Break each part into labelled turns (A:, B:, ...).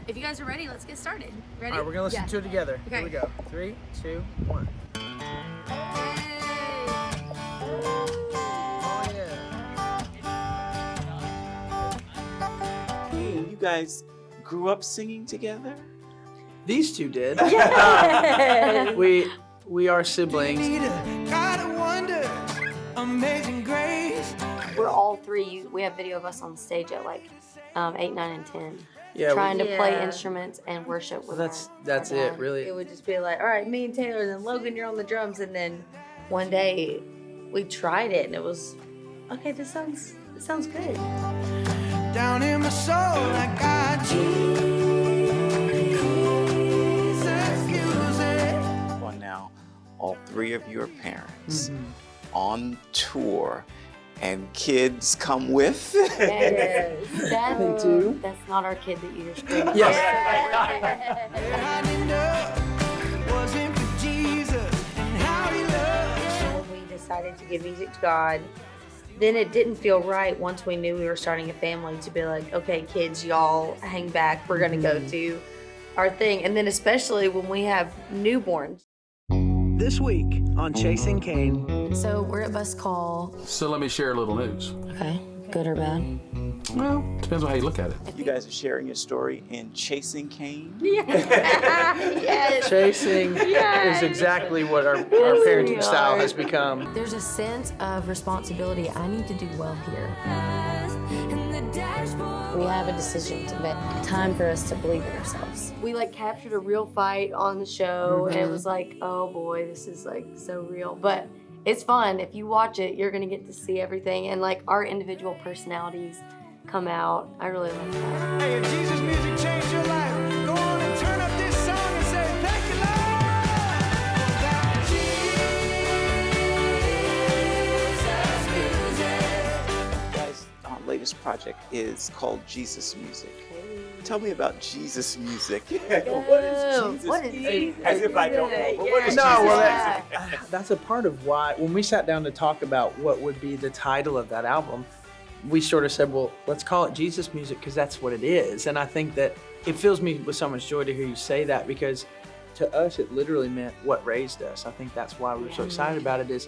A: If you guys are ready, let's get started. Ready?
B: All right, we're gonna listen to it together.
A: Okay.
B: Here we go. 3, 2, 1.
C: Hey, you guys grew up singing together?
B: These two did.
A: Yes.
B: We are siblings.
A: We're all three. We have video of us on stage at like 8, 9, and 10.
B: Yeah,
A: trying to play instruments and worship with
B: that's
A: our
B: it,
A: dad.
B: really.
A: It would just be like, all right, me and Taylor, and then Logan, you're on the drums, and then one day we tried it, and it was okay. This sounds good.
D: Down in my soul, I got Jesus music.
C: Well, now, all three of your parents on tour, and kids come with.
A: Yes.
B: They do.
A: That's not our kid that you're screaming.
B: Yes.
D: Wasn't for Jesus and how he loves.
A: When we decided to give music to God, then it didn't feel right once we knew we were starting a family to be like, okay, kids, y'all hang back. We're going to go do our thing. And then especially when we have newborns.
B: This week on Chasing Cain.
A: So we're at bus call.
E: So let me share a little news.
A: Okay, good or bad?
E: Well, depends on how you look at it.
C: You guys are sharing your story in Chasing Cain.
A: Yes.
B: Chasing is exactly what our parenting style has become.
A: There's a sense of responsibility. I need to do well here. We have a decision to make. Time for us to believe in ourselves. We like captured a real fight on the show, and it was like, oh boy, this is like so real. But it's fun. If you watch it, you're gonna get to see everything, and like our individual personalities come out. I really like that.
D: Hey, if Jesus music changed your life, go on and turn up this song and say, thank you, Lord.
C: Guys, our latest project is called Jesus Music. Tell me about Jesus Music. What is Jesus music? As if I don't know. But what is
B: No,
C: Jesus
B: well,
C: music?
B: that's a part of why, when we sat down to talk about what would be the title of that album, we sort of said, well, let's call it Jesus Music because that's what it is. And I think that it fills me with so much joy to hear you say that, because to us, it literally meant what raised us. I think that's why we're so excited about it, is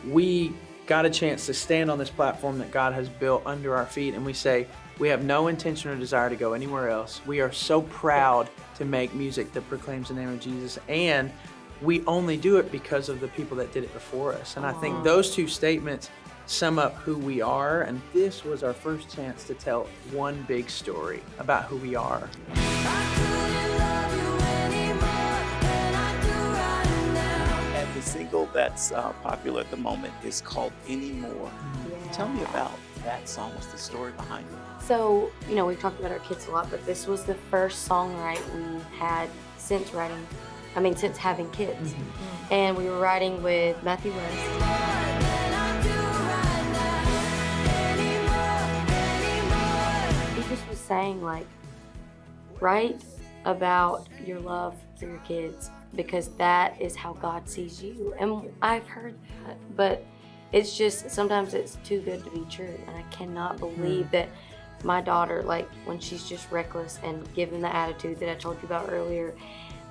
B: we got a chance to stand on this platform that God has built under our feet, and we say, we have no intention or desire to go anywhere else. We are so proud to make music that proclaims the name of Jesus, and we only do it because of the people that did it before us. And I think those two statements sum up who we are, and this was our first chance to tell one big story about who we are.
C: And the single that's popular at the moment is called Anymore. Tell me about that song. What's the story behind it?
A: So, you know, we've talked about our kids a lot, but this was the first songwrite we had since having kids. And we were writing with Matthew West. He just was saying, like, write about your love for your kids, because that is how God sees you. And I've heard that, but it's just, sometimes it's too good to be true. And I cannot believe that my daughter, like when she's just reckless and given the attitude that I told you about earlier,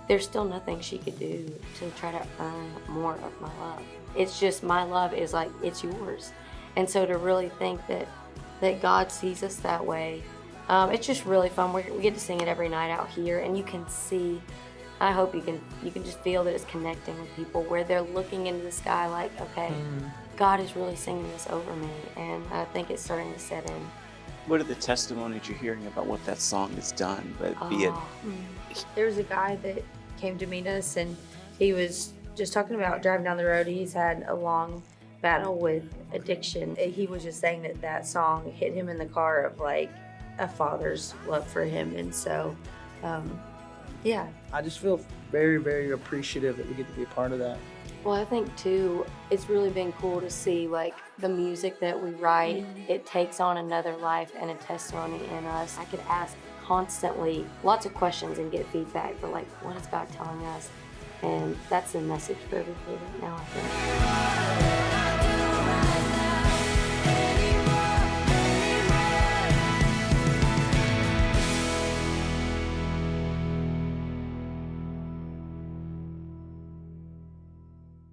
A: there's still nothing she could do to try to earn more of my love. It's just, my love is like, it's yours. And so to really think that God sees us that way, it's just really fun. We get to sing it every night out here, and you can see, I hope you can just feel that it's connecting with people, where they're looking into the sky like, okay, God is really singing this over me, and I think it's starting to set in.
C: What are the testimonies you're hearing about what that song has done? But be it,
A: There was a guy that came to meet us, and he was just talking about driving down the road. He's had a long battle with addiction. He was just saying that song hit him in the car of like a father's love for him, and so yeah.
B: I just feel very, very appreciative that we get to be a part of that.
A: Well, I think too, it's really been cool to see like the music that we write, it takes on another life and a testimony in us. I could ask constantly lots of questions and get feedback, but like, what is God telling us? And that's the message for everybody right now, I think.